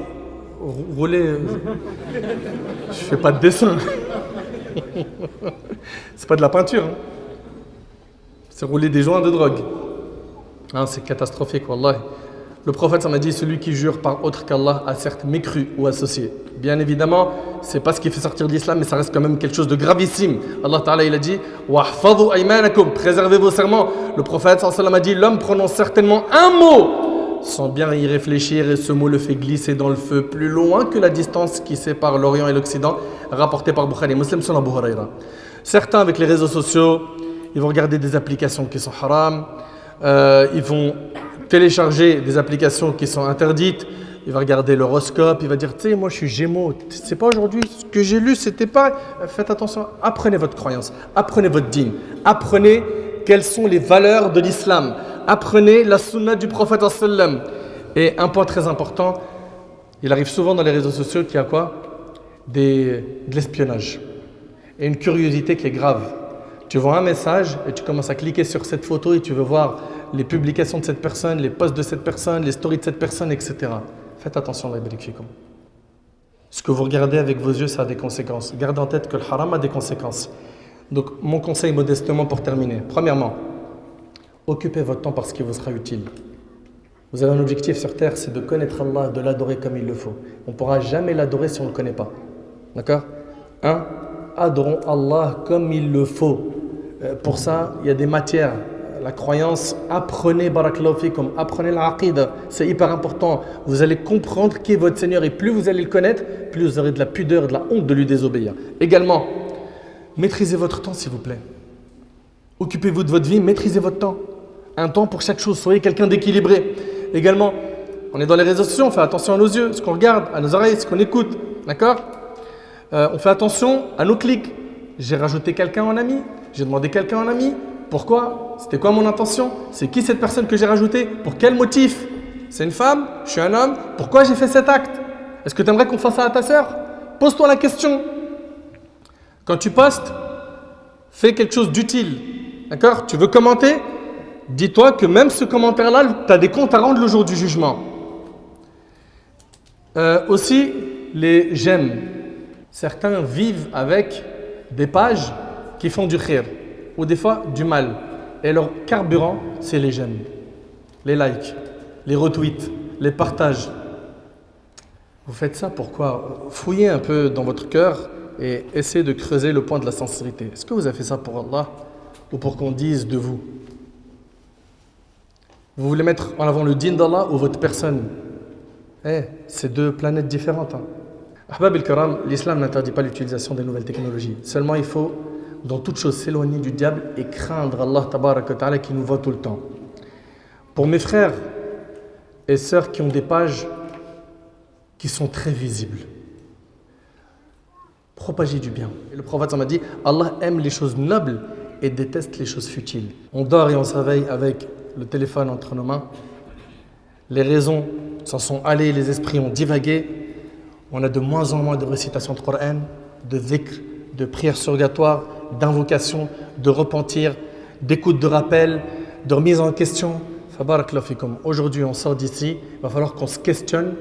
rouler. Je fais pas de dessin. C'est pas de la peinture. Hein. C'est rouler des joints de drogue. Hein, c'est catastrophique, wallah. Le prophète, ça m'a dit, celui qui jure par autre qu'Allah a certes mécru ou associé. Bien évidemment, c'est pas ce qui fait sortir de l'islam, mais ça reste quand même quelque chose de gravissime. Allah Ta'ala, il a dit wahfadhu aymanakum, préservez vos serments. Le prophète, sallallahu alayhi wa sallam, a dit l'homme prononce certainement un mot sans bien y réfléchir et ce mot le fait glisser dans le feu plus loin que la distance qui sépare l'Orient et l'Occident, rapporté par Bukhari Muslim sur Abu Huraira. Certains, avec les réseaux sociaux, ils vont regarder des applications qui sont haram, ils vont télécharger des applications qui sont interdites, il va regarder l'horoscope, il va dire, tu sais, moi je suis Gémeaux, c'est pas aujourd'hui, ce que j'ai lu, c'était pas... Faites attention, apprenez votre croyance, apprenez votre dîn, apprenez quelles sont les valeurs de l'islam, apprenez la sunna du prophète sallam. Et un point très important, il arrive souvent dans les réseaux sociaux qu'il y a quoi? De l'espionnage. Et une curiosité qui est grave. Tu vois un message et tu commences à cliquer sur cette photo et tu veux voir les publications de cette personne, les posts de cette personne, les stories de cette personne, etc. Faites attention, Allah yabarik fikum. Ce que vous regardez avec vos yeux, ça a des conséquences. Gardez en tête que le haram a des conséquences. Donc, mon conseil modestement pour terminer. Premièrement, occupez votre temps par ce qui vous sera utile. Vous avez un objectif sur terre, c'est de connaître Allah, de l'adorer comme il le faut. On ne pourra jamais l'adorer si on ne le connaît pas. D'accord? Adorons Allah comme il le faut. Pour ça, il y a des matières. La croyance, apprenez barakallahu fikum, apprenez l'aqida, c'est hyper important. Vous allez comprendre qui est votre Seigneur et plus vous allez le connaître, plus vous aurez de la pudeur, de la honte de lui désobéir. Également, maîtrisez votre temps s'il vous plaît. Occupez-vous de votre vie, maîtrisez votre temps. Un temps pour chaque chose, soyez quelqu'un d'équilibré. Également, on est dans les réseaux sociaux, on fait attention à nos yeux, ce qu'on regarde, à nos oreilles, ce qu'on écoute. D'accord? On fait attention à nos clics. J'ai rajouté quelqu'un en ami, j'ai demandé quelqu'un en ami. Pourquoi? C'était quoi mon intention? C'est qui cette personne que j'ai rajoutée? Pour quel motif? C'est une femme? Je suis un homme? Pourquoi j'ai fait cet acte? Est-ce que tu aimerais qu'on fasse ça à ta sœur? Pose-toi la question. Quand tu postes, fais quelque chose d'utile. D'accord? Tu veux commenter? Dis-toi que même ce commentaire-là, tu as des comptes à rendre le jour du jugement. Aussi, les j'aime. Certains vivent avec des pages qui font du khir ou des fois du mal. Et leur carburant, c'est les j'aime, les likes, les retweets, les partages. Vous faites ça pourquoi? Fouillez un peu dans votre cœur et essayez de creuser le point de la sincérité. Est-ce que vous avez fait ça pour Allah ou pour qu'on dise de vous? Vous voulez mettre en avant le dîn d'Allah ou votre personne? C'est deux planètes différentes. Ahbab al-Karam, l'islam n'interdit pas l'utilisation des nouvelles technologies. Seulement, il faut, dans toute chose, s'éloigner du diable et craindre Allah tabaraka wa ta'ala qui nous voit tout le temps. Pour mes frères et sœurs qui ont des pages qui sont très visibles. Propagez du bien. Et le prophète m'a dit, Allah aime les choses nobles et déteste les choses futiles. On dort et on se réveille avec le téléphone entre nos mains. Les raisons s'en sont allées, les esprits ont divagué. On a de moins en moins de récitation de Coran, de dhikr, de prières surrogatoires, d'invocations, de repentir, d'écoute de rappel, de remise en question. Fabarakallahu fikum. Aujourd'hui, on sort d'ici. Il va falloir qu'on se questionne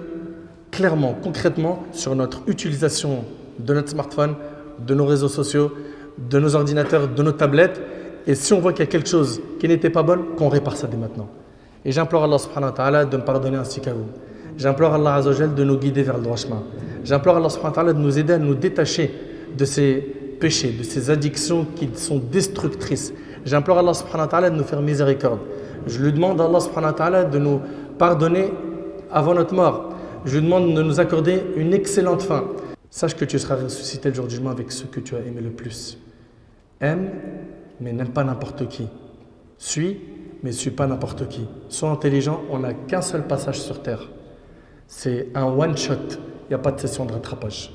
clairement, concrètement, sur notre utilisation de notre smartphone, de nos réseaux sociaux, de nos ordinateurs, de nos tablettes. Et si on voit qu'il y a quelque chose qui n'était pas bon, qu'on répare ça dès maintenant. Et j'implore Allah subhanahu wa ta'ala de me pardonner ainsi qu'à vous. J'implore Allah azza wa jal de nous guider vers le droit chemin. J'implore Allah subhanahu wa ta'ala de nous aider à nous détacher de ces péchés, de ces addictions qui sont destructrices. J'implore Allah subhanahu wa ta'ala de nous faire miséricorde. Je lui demande à Allah subhanahu wa ta'ala de nous pardonner avant notre mort. Je lui demande de nous accorder une excellente fin. Sache que tu seras ressuscité le jour du jugement avec ceux que tu as aimé le plus. Aime, mais n'aime pas n'importe qui. Suis, mais ne suis pas n'importe qui. Sois intelligent, on n'a qu'un seul passage sur terre. C'est un one-shot. Il n'y a pas de session de rattrapage.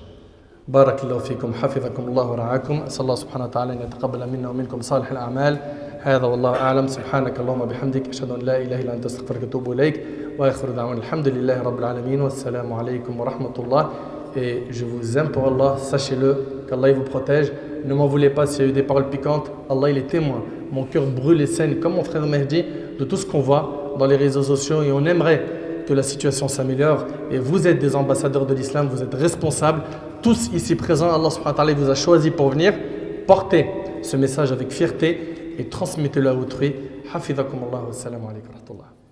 بارك الله فيكم حفظكم الله ورعاكم أسأل الله سبحانه وتعالى أن يتقبل منا ومنكم صالح الأعمال هذا والله أعلم سبحانك اللهم وبحمدك أشهد أن لا إله إلا أنت أستغفرك وأتوب إليك وآخر دعوانا الحمد لله رب العالمين والسلام عليكم ورحمة الله. Et je vous aime pour Allah, sachez-le, qu'Allah vous protège. Ne m'en voulez pas s'il y a eu des paroles piquantes. Allah il est témoin. Mon cœur brûle et saigne comme mon frère Mehdi de tout ce qu'on voit dans les réseaux sociaux et on aimerait que la situation s'améliore. Et vous êtes des ambassadeurs de l'islam, vous êtes responsables. Tous ici présents, Allah subhanahu wa ta'ala vous a choisi pour venir. Portez ce message avec fierté et transmettez-le à autrui. Hafidhakum Allah wa salamu alaykum wa rahmatullah.